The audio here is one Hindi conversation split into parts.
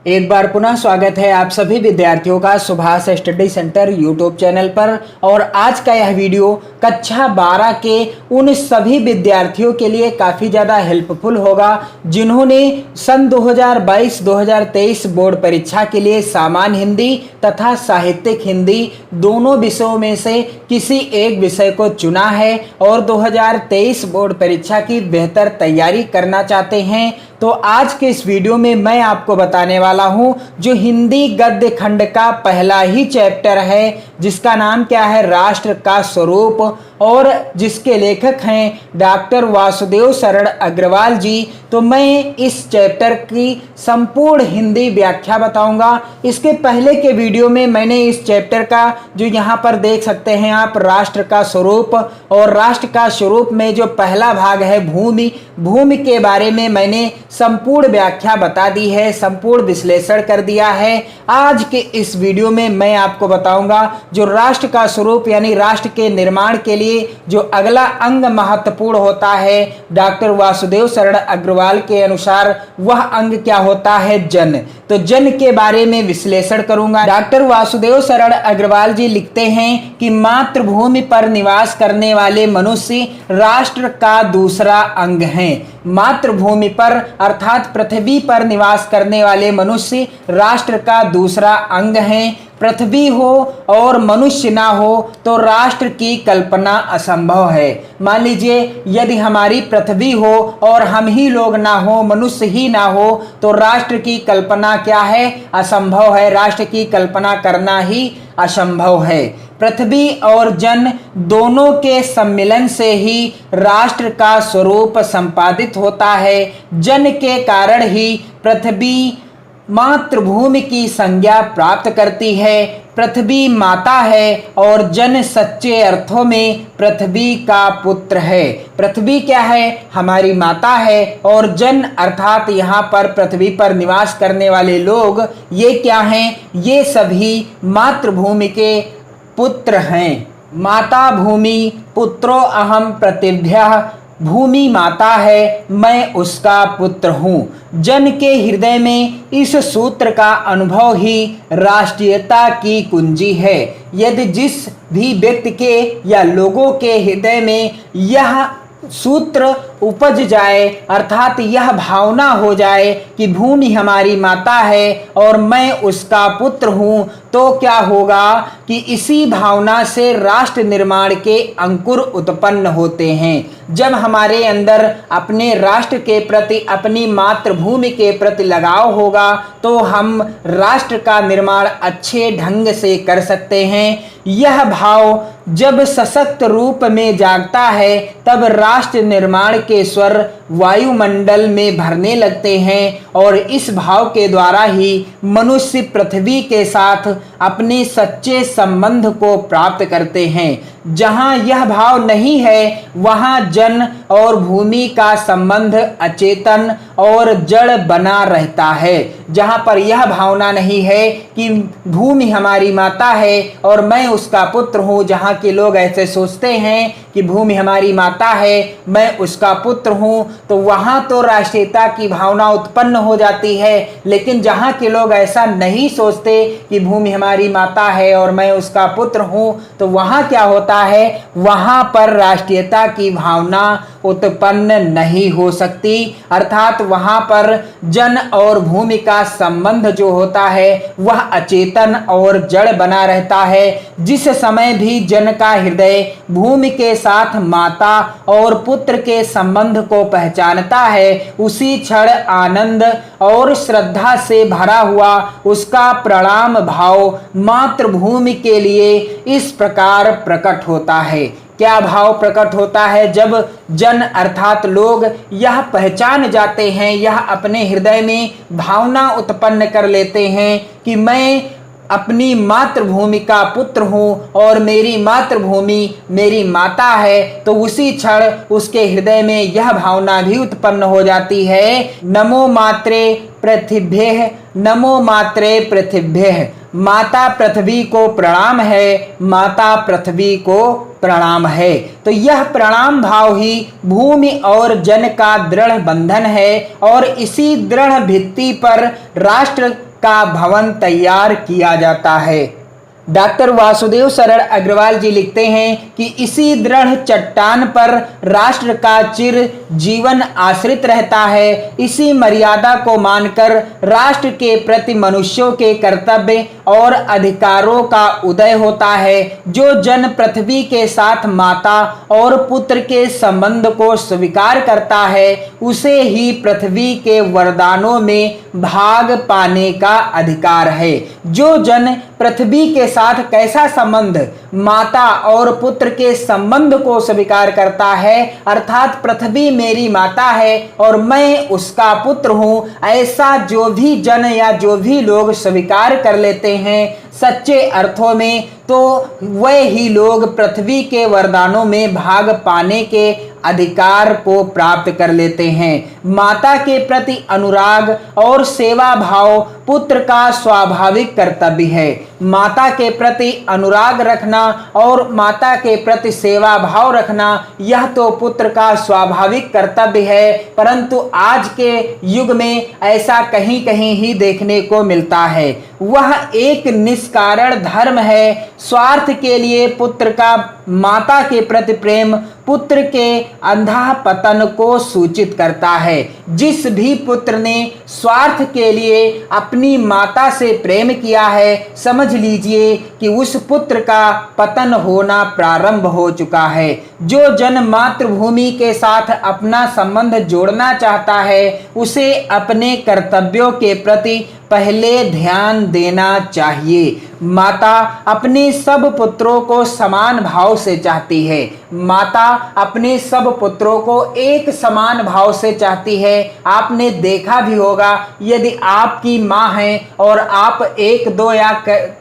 एक बार पुनः स्वागत है आप सभी विद्यार्थियों का Subhash study centre YouTube channel पर। और आज का यह वीडियो कक्षा 12 के उन सभी विद्यार्थियों के लिए काफ़ी ज़्यादा हेल्पफुल होगा जिन्होंने सन 2022-2023 बोर्ड परीक्षा के लिए सामान्य हिंदी तथा साहित्यिक हिंदी दोनों विषयों में से किसी एक विषय को चुना है और 2023 बोर्ड परीक्षा की बेहतर तैयारी करना चाहते हैं। तो आज के इस वीडियो में मैं आपको बताने वाला हूं जो हिंदी गद्य खंड का पहला ही चैप्टर है जिसका नाम क्या है, राष्ट्र का स्वरूप, और जिसके लेखक हैं डॉक्टर वासुदेव शरण अग्रवाल जी। तो मैं इस चैप्टर की संपूर्ण हिंदी व्याख्या बताऊंगा। इसके पहले के वीडियो में मैंने इस चैप्टर का जो यहाँ पर देख सकते हैं आप, राष्ट्र का स्वरूप, और राष्ट्र का स्वरूप में जो पहला भाग है भूमि, भूमि के बारे में मैंने संपूर्ण व्याख्या बता दी है, संपूर्ण विश्लेषण कर दिया है। आज के इस वीडियो में मैं आपको बताऊंगा जो राष्ट्र का स्वरूप यानी राष्ट्र के निर्माण के लिए जो अगला अंग महत्वपूर्ण होता है डॉक्टर वासुदेव शरण अग्रवाल के अनुसार वह अंग क्या होता है, जन। तो जन के बारे में विश्लेषण करूंगा। डॉक्टर वासुदेव शरण अग्रवाल जी लिखते हैं कि मातृभूमि पर निवास करने वाले मनुष्य राष्ट्र का दूसरा अंग हैं। मातृभूमि पर अर्थात पृथ्वी पर निवास करने वाले मनुष्य राष्ट्र का दूसरा अंग हैं। पृथ्वी हो और मनुष्य ना हो तो राष्ट्र की कल्पना असंभव है। मान लीजिए यदि हमारी पृथ्वी हो और हम ही लोग ना हो, मनुष्य ही ना हो, तो राष्ट्र की कल्पना क्या है, असंभव है। राष्ट्र की कल्पना करना ही असंभव है। पृथ्वी और जन दोनों के सम्मिलन से ही राष्ट्र का स्वरूप संपादित होता है। जन के कारण ही पृथ्वी मातृभूमि की संज्ञा प्राप्त करती है। पृथ्वी माता है और जन सच्चे अर्थों में पृथ्वी का पुत्र है। पृथ्वी क्या है, हमारी माता है, और जन अर्थात यहाँ पर पृथ्वी पर निवास करने वाले लोग ये क्या हैं, ये सभी मातृभूमि के पुत्र हैं। माता भूमि पुत्रो अहम पृथिव्यः, भूमि माता है, मैं उसका पुत्र हूँ। जन के हृदय में इस सूत्र का अनुभव ही राष्ट्रीयता की कुंजी है। यदि जिस भी व्यक्ति के या लोगों के हृदय में यह सूत्र उपज जाए अर्थात यह भावना हो जाए कि भूमि हमारी माता है और मैं उसका पुत्र हूँ, तो क्या होगा कि इसी भावना से राष्ट्र निर्माण के अंकुर उत्पन्न होते हैं। जब हमारे अंदर अपने राष्ट्र के प्रति, अपनी मातृभूमि के प्रति लगाव होगा तो हम राष्ट्र का निर्माण अच्छे ढंग से कर सकते हैं। यह भाव जब सशक्त रूप में जागता है तब राष्ट्र निर्माण के स्वर वायुमंडल में भरने लगते हैं और इस भाव के द्वारा ही मनुष्य पृथ्वी के साथ अपने सच्चे संबंध को प्राप्त करते हैं। जहाँ यह भाव नहीं है वहाँ जन और भूमि का संबंध अचेतन और जड़ बना रहता है। जहाँ पर यह भावना नहीं है कि भूमि हमारी माता है और मैं उसका पुत्र हूँ, जहाँ के लोग ऐसे सोचते हैं कि भूमि हमारी माता है, मैं उसका पुत्र हूँ, तो वहाँ तो राष्ट्रीयता की भावना उत्पन्न हो जाती है। लेकिन जहाँ के लोग ऐसा नहीं सोचते कि भूमि हमारी माता है और मैं उसका पुत्र हूँ, तो वहाँ क्या होता है, वहाँ पर राष्ट्रीयता की भावना उत्पन्न नहीं हो सकती। अर्थात वहाँ पर जन और भूमि का संबंध जो होता है वह अचेतन और जड़ बना रहता है। जिस समय भी जन का हृदय भूमि के साथ माता और पुत्र के संबंध को पहचानता है, उसी क्षण आनंद और श्रद्धा से भरा हुआ उसका प्रणाम भाव मातृभूमि के लिए इस प्रकार प्रकट होता है। क्या भाव प्रकट होता है, जब जन अर्थात लोग यह पहचान जाते हैं, यह अपने हृदय में भावना उत्पन्न कर लेते हैं कि मैं अपनी मातृभूमि का पुत्र हूँ और मेरी मातृभूमि मेरी माता है, तो उसी क्षण उसके हृदय में यह भावना भी उत्पन्न हो जाती है, नमो मात्रे पृथिव्यः, नमो मात्रे पृथिव्यः, माता पृथ्वी को प्रणाम है, माता पृथ्वी को प्रणाम है। तो यह प्रणाम भाव ही भूमि और जन का दृढ़ बंधन है और इसी दृढ़ भित्ति पर राष्ट्र का भवन तैयार किया जाता है। डॉक्टर वासुदेव शरण अग्रवाल जी लिखते हैं कि इसी दृढ़ चट्टान पर राष्ट्र का चिर जीवन आश्रित रहता है। इसी मर्यादा को मानकर राष्ट्र के प्रति मनुष्यों के कर्तव्य और अधिकारों का उदय होता है। जो जन पृथ्वी के साथ माता और पुत्र के संबंध को स्वीकार करता है, उसे ही पृथ्वी के वरदानों में भाग पाने का अधिकार है। जो जन पृथ्वी के साथ कैसा संबंध, माता और पुत्र के संबंध को स्वीकार करता है, अर्थात पृथ्वी मेरी माता है और मैं उसका पुत्र हूं, ऐसा जो भी जन या जो भी लोग स्वीकार कर लेते हैं सच्चे अर्थों में, तो वह ही लोग पृथ्वी के वरदानों में भाग पाने के अधिकार को प्राप्त कर लेते हैं। माता के प्रति अनुराग और सेवा भाव पुत्र का स्वाभाविक कर्तव्य है। माता के प्रति अनुराग रखना और माता के प्रति सेवा भाव रखना यह तो पुत्र का स्वाभाविक कर्तव्य है, परंतु आज के युग में ऐसा कहीं कहीं ही देखने को मिलता है। वह एक निष्कारण धर्म है। स्वार्थ के लिए पुत्र का माता के प्रति प्रेम पुत्र के अंधा पतन को सूचित करता है। जिस भी पुत्र ने स्वार्थ के लिए अपनी माता से प्रेम किया है, समझ लीजिए कि उस पुत्र का पतन होना प्रारंभ हो चुका है। जो जन मातृभूमि के साथ अपना संबंध जोड़ना चाहता है, उसे अपने कर्तव्यों के प्रति पहले ध्यान देना चाहिए। माता अपने सब पुत्रों को समान भाव से चाहती है। माता अपने सब पुत्रों को एक समान भाव से चाहती है। आपने देखा भी होगा, यदि आपकी माँ है और आप 1, 2 या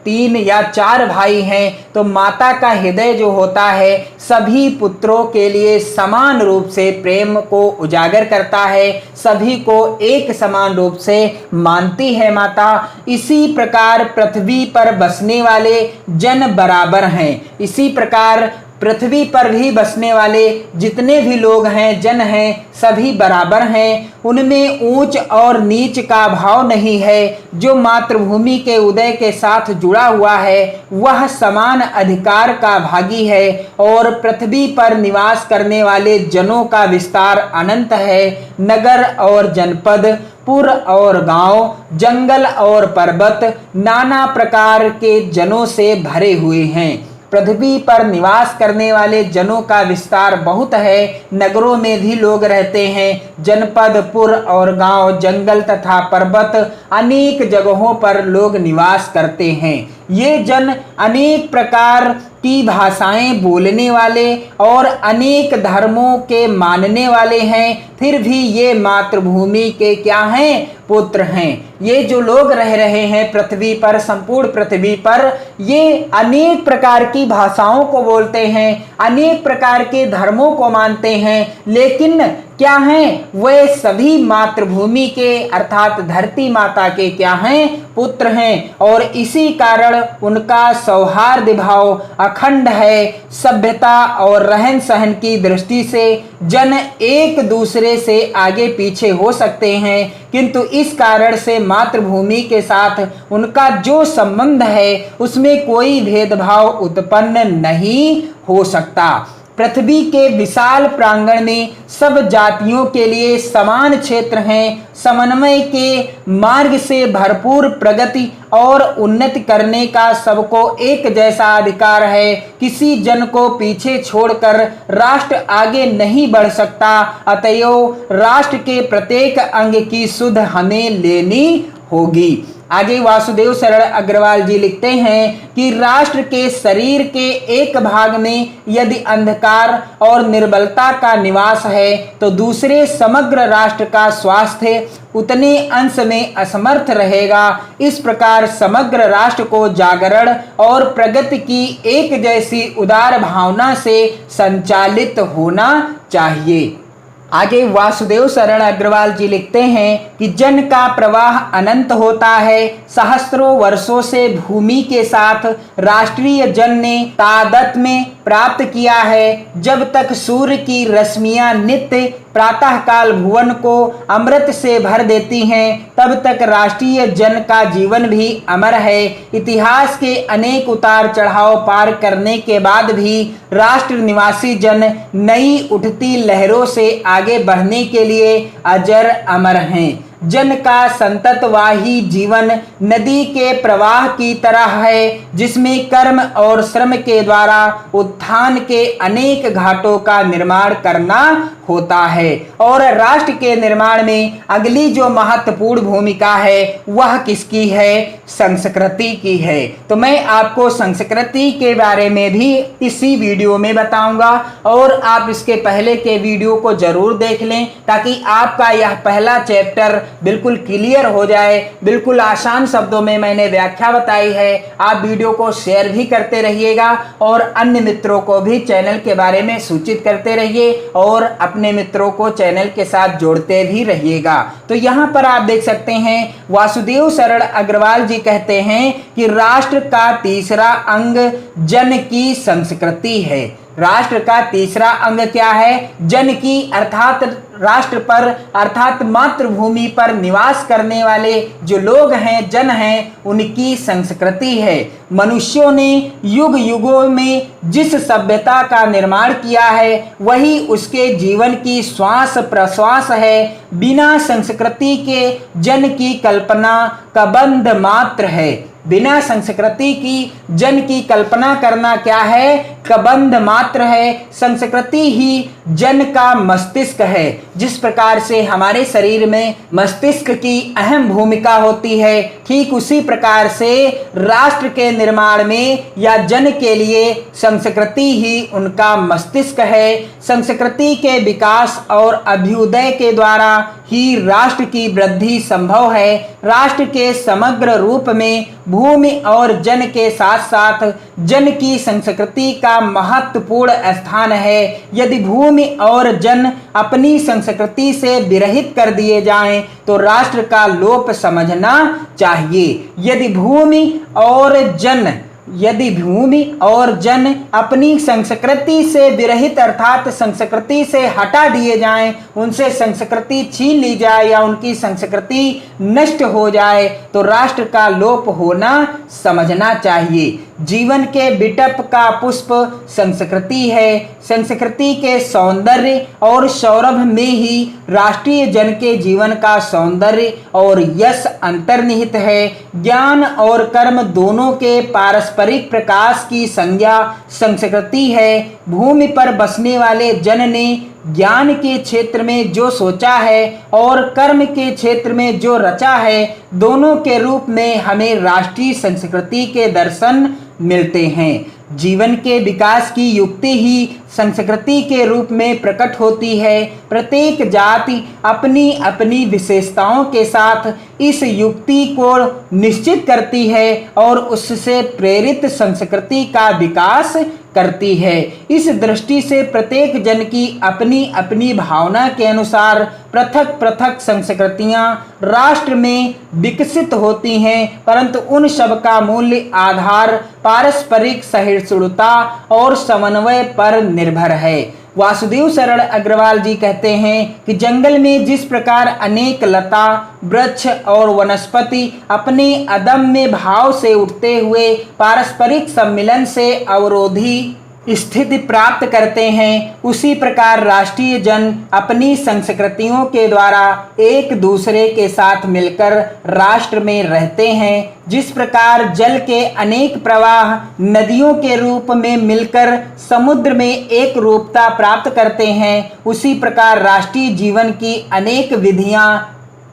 3 या 4 भाई हैं, तो माता का हृदय जो होता है सभी पुत्रों के लिए समान रूप से प्रेम को उजागर करता है, सभी को एक समान रूप से मानती है माता। इसी प्रकार पृथ्वी पर बसने वाले जन बराबर हैं। इसी प्रकार पृथ्वी पर भी बसने वाले जितने भी लोग हैं, जन हैं, सभी बराबर हैं। उनमें ऊंच और नीच का भाव नहीं है। जो मातृभूमि के उदय के साथ जुड़ा हुआ है वह समान अधिकार का भागी है और पृथ्वी पर निवास करने वाले जनों का विस्तार अनंत है। नगर और जनपद, पुर और गांव, जंगल और पर्वत नाना प्रकार के जनों से भरे हुए हैं। पृथ्वी पर निवास करने वाले जनों का विस्तार बहुत है। नगरों में भी लोग रहते हैं। जनपद, पुर और गांव, जंगल तथा पर्वत अनेक जगहों पर लोग निवास करते हैं। ये जन अनेक प्रकार की भाषाएं बोलने वाले और अनेक धर्मों के मानने वाले हैं, फिर भी ये मातृभूमि के क्या हैं? पुत्र हैं। ये जो लोग रह रहे हैं पृथ्वी पर, संपूर्ण पृथ्वी पर, ये अनेक प्रकार की भाषाओं को बोलते हैं, अनेक प्रकार के धर्मों को मानते हैं, लेकिन क्या हैं? वे सभी मातृभूमि के अर्थात धरती माता के क्या हैं? पुत्र हैं। और इसी कारण उनका सौहार्द भाव अखंड है। सभ्यता और रहन सहन की दृष्टि से जन एक दूसरे से आगे पीछे हो सकते हैं, किंतु इस कारण से मातृभूमि के साथ उनका जो संबंध है उसमें कोई भेदभाव उत्पन्न नहीं हो सकता। पृथ्वी के विशाल प्रांगण में सब जातियों के लिए समान क्षेत्र हैं। समन्वय के मार्ग से भरपूर प्रगति और उन्नति करने का सबको एक जैसा अधिकार है। किसी जन को पीछे छोड़कर राष्ट्र आगे नहीं बढ़ सकता। अतएव राष्ट्र के प्रत्येक अंग की सुध हमें लेनी होगी। आगे वासुदेव शरण अग्रवाल जी लिखते हैं कि राष्ट्र के शरीर के एक भाग में यदि अंधकार और निर्बलता का निवास है, तो दूसरे समग्र राष्ट्र का स्वास्थ्य उतने अंश में असमर्थ रहेगा। इस प्रकार समग्र राष्ट्र को जागरण और प्रगति की एक जैसी उदार भावना से संचालित होना चाहिए। आगे वासुदेव शरण अग्रवाल जी लिखते हैं कि जन का प्रवाह अनंत होता है। सहस्त्रों वर्षों से भूमि के साथ राष्ट्रीय जन ने तादात्म्य प्राप्त किया है। जब तक सूर्य की रश्मियां नित्य प्रातःकाल भुवन को अमृत से भर देती हैं, तब तक राष्ट्रीय जन का जीवन भी अमर है। इतिहास के अनेक उतार चढ़ाव पार करने के बाद भी राष्ट्र निवासी जन नई उठती लहरों से आगे बढ़ने के लिए अजर अमर हैं। जन का संततवाही जीवन नदी के प्रवाह की तरह है, जिसमें कर्म और श्रम के द्वारा उत्थान के अनेक घाटों का निर्माण करना होता है। और राष्ट्र के निर्माण में अगली जो महत्वपूर्ण भूमिका है वह किसकी है? संस्कृति की है। तो मैं आपको संस्कृति के बारे में भी इसी वीडियो में बताऊंगा और आप इसके पहले के वीडियो को जरूर देख लें, ताकि आपका यह पहला चैप्टर बिल्कुल क्लियर हो जाए। बिल्कुल आसान शब्दों में मैंने व्याख्या बताई है। आप वीडियो को शेयर भी करते रहिएगा और अन्य मित्रों को भी चैनल के बारे में सूचित करते रहिए और अपने मित्रों को चैनल के साथ जोड़ते भी रहिएगा। तो यहाँ पर आप देख सकते हैं वासुदेव शरण अग्रवाल जी कहते हैं कि राष्ट्र का तीसरा अंग जन की संस्कृति है। राष्ट्र का तीसरा अंग क्या है? जन की, अर्थात राष्ट्र पर अर्थात मातृभूमि पर निवास करने वाले जो लोग हैं, जन हैं, उनकी संस्कृति है। मनुष्यों ने युग युगों में जिस सभ्यता का निर्माण किया है वही उसके जीवन की श्वास प्रश्वास है। बिना संस्कृति के जन की कल्पना कबंध मात्र है। बिना संस्कृति की जन की कल्पना करना क्या है? कबंध मात्र है। संस्कृति ही जन का मस्तिष्क है। जिस प्रकार से हमारे शरीर में मस्तिष्क की अहम भूमिका होती है, ठीक उसी प्रकार से राष्ट्र के निर्माण में या जन के लिए संस्कृति ही उनका मस्तिष्क है। संस्कृति के विकास और अभ्युदय के द्वारा ही राष्ट्र की वृद्धि संभव है। राष्ट्र के समग्र रूप में भूमि और जन के साथ साथ जन की संस्कृति का महत्वपूर्ण स्थान है। यदि भूमि और जन अपनी संस्कृति से विरहित कर दिए जाएं तो राष्ट्र का लोप समझना चाहिए। यदि भूमि और जन अपनी संस्कृति से विरहित अर्थात संस्कृति से हटा दिए जाएं, उनसे संस्कृति छीन ली जाए या उनकी संस्कृति नष्ट हो जाए तो राष्ट्र का लोप होना समझना चाहिए। जीवन के बिटप का पुष्प संस्कृति है। संस्कृति के सौंदर्य और सौरभ में ही राष्ट्रीय जन के जीवन का सौंदर्य और यश अंतर्निहित है। ज्ञान और कर्म दोनों के पारस्परिक प्रकाश की संज्ञा संस्कृति है। भूमि पर बसने वाले जन ने ज्ञान के क्षेत्र में जो सोचा है और कर्म के क्षेत्र में जो रचा है, दोनों के रूप में हमें राष्ट्रीय संस्कृति के दर्शन मिलते हैं। जीवन के विकास की युक्ति ही संस्कृति के रूप में प्रकट होती है। प्रत्येक जाति अपनी अपनी विशेषताओं के साथ इस युक्ति को निश्चित करती है और उससे प्रेरित संस्कृति का विकास करती है। इस दृष्टि से प्रत्येक जन की अपनी अपनी भावना के अनुसार पृथक पृथक संस्कृतियां राष्ट्र में विकसित होती हैं, परंतु उन सब का मूल्य आधार पारस्परिक सहिष्णुता और समन्वय पर निर्भर है। वासुदेव शरण अग्रवाल जी कहते हैं कि जंगल में जिस प्रकार अनेक लता, वृक्ष और वनस्पति अपने अदम्य भाव से उठते हुए पारस्परिक सम्मिलन से अवरोधी स्थिति प्राप्त करते हैं, उसी प्रकार राष्ट्रीय जन अपनी संस्कृतियों के द्वारा एक दूसरे के साथ मिलकर राष्ट्र में रहते हैं। जिस प्रकार जल के अनेक प्रवाह नदियों के रूप में मिलकर समुद्र में एक रूपता प्राप्त करते हैं, उसी प्रकार राष्ट्रीय जीवन की अनेक विधियां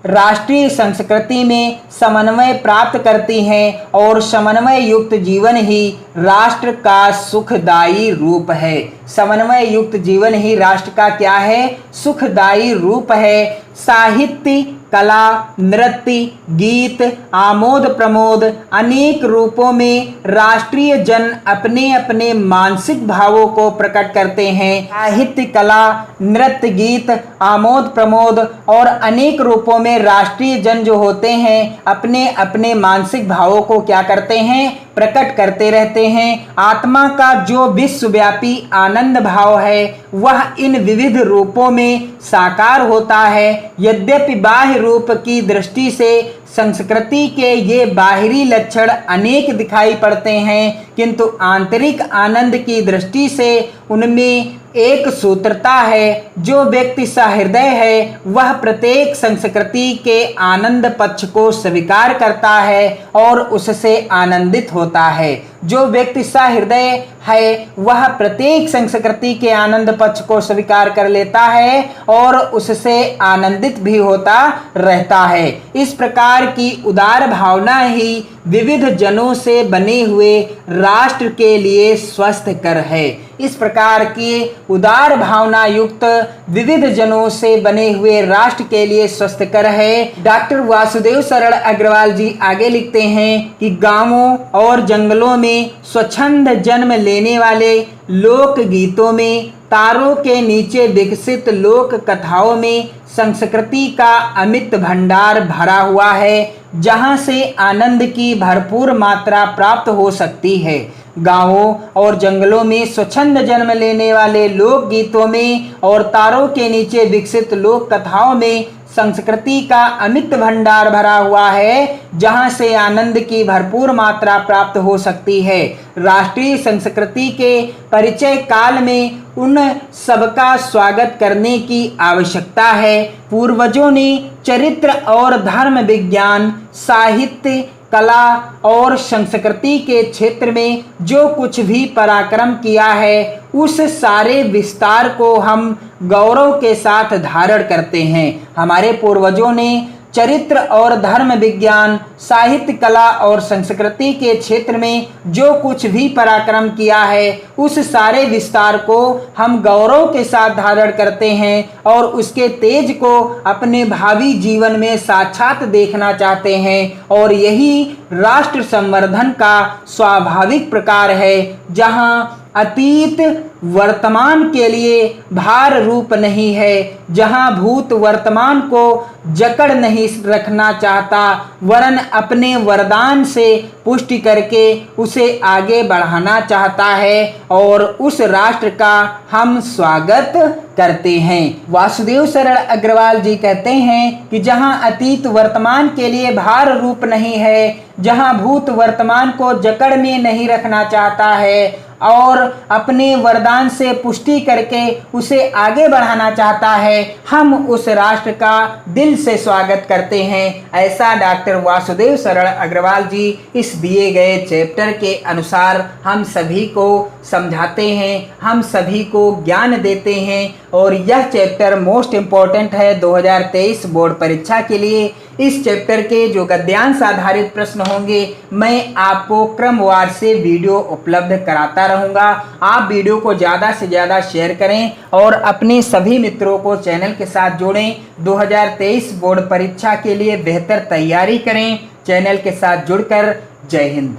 राष्ट्रीय संस्कृति में समन्वय प्राप्त करती हैं और समन्वय युक्त जीवन ही राष्ट्र का सुखदायी रूप है। समन्वय युक्त जीवन ही राष्ट्र का क्या है? सुखदायी रूप है। साहित्य, कला, नृत्य, गीत, आमोद प्रमोद अनेक रूपों में राष्ट्रीय जन अपने अपने मानसिक भावों को प्रकट करते हैं। साहित्य, कला, नृत्य, गीत, आमोद प्रमोद और अनेक रूपों में राष्ट्रीय जन जो होते हैं अपने अपने मानसिक भावों को क्या करते हैं? प्रकट करते रहते हैं। आत्मा का जो विश्वव्यापी आनंद भाव है वह इन विविध रूपों में साकार होता है। यद्यपि बाह्य रूप की दृष्टि से संस्कृति के ये बाहरी लक्षण अनेक दिखाई पड़ते हैं, किंतु आंतरिक आनंद की दृष्टि से उनमें एक सूत्रता है। जो व्यक्ति सहृदय है वह प्रत्येक संस्कृति के आनंद पक्ष को स्वीकार करता है और उससे आनंदित होता है। जो व्यक्ति सहृदय है वह प्रत्येक संस्कृति के आनंद पक्ष को स्वीकार कर लेता है और उससे आनंदित भी होता रहता है। इस प्रकार की उदार भावना ही विविध जनों से बने हुए राष्ट्र के लिए स्वस्थकर है। इस प्रकार की उदार भावना युक्त विविध जनों से बने हुए राष्ट्र के लिए स्वस्थकर है। डॉक्टर वासुदेव शरण अग्रवाल जी आगे लिखते हैं कि गांवों और जंगलों में स्वच्छंद जन्म लेने वाले लोक गीतों में, तारों के नीचे विकसित लोक कथाओं में संस्कृति का अमित भंडार भरा हुआ है, जहां से आनंद की भरपूर मात्रा प्राप्त हो सकती है। गांवों और जंगलों में स्वच्छंद जन्म लेने वाले लोक गीतों में और तारों के नीचे विकसित लोक कथाओं में संस्कृति का अमित भंडार भरा हुआ है, जहां से आनंद की भरपूर मात्रा प्राप्त हो सकती है। राष्ट्रीय संस्कृति के परिचय काल में उन सबका स्वागत करने की आवश्यकता है। पूर्वजों ने चरित्र और धर्म विज्ञान, साहित्य, कला और संस्कृति के क्षेत्र में जो कुछ भी पराक्रम किया है, उस सारे विस्तार को हम गौरव के साथ धारण करते हैं। हमारे पूर्वजों ने चरित्र और धर्म विज्ञान, साहित्य, कला और संस्कृति के क्षेत्र में जो कुछ भी पराक्रम किया है, उस सारे विस्तार को हम गौरव के साथ धारण करते हैं और उसके तेज को अपने भावी जीवन में साक्षात देखना चाहते हैं। और यही राष्ट्र संवर्धन का स्वाभाविक प्रकार है, जहां अतीत वर्तमान के लिए भार रूप नहीं है, जहां भूत वर्तमान को जकड़ नहीं रखना चाहता, वरन अपने वरदान से पुष्टि करके उसे आगे बढ़ाना चाहता है, और उस राष्ट्र का हम स्वागत करते हैं। वासुदेव शरण अग्रवाल जी कहते हैं कि जहां अतीत वर्तमान के लिए भार रूप नहीं है, जहां भूत वर्तमान को जकड़ में नहीं रखना चाहता है और अपने वरदान से पुष्टि करके उसे आगे बढ़ाना चाहता है, हम उस राष्ट्र का दिल से स्वागत करते हैं। ऐसा डॉक्टर वासुदेव शरण अग्रवाल जी इस दिए गए चैप्टर के अनुसार हम सभी को समझाते हैं, हम सभी को ज्ञान देते हैं, और यह चैप्टर मोस्ट इम्पॉर्टेंट है 2023 बोर्ड परीक्षा के लिए। इस चैप्टर के जो गद्यांश आधारित प्रश्न होंगे, मैं आपको क्रमवार से वीडियो उपलब्ध कराता रहूँगा। आप वीडियो को ज़्यादा से ज़्यादा शेयर करें और अपने सभी मित्रों को चैनल के साथ जोड़ें। 2023 बोर्ड परीक्षा के लिए बेहतर तैयारी करें। चैनल के साथ जुड़कर जय हिंद।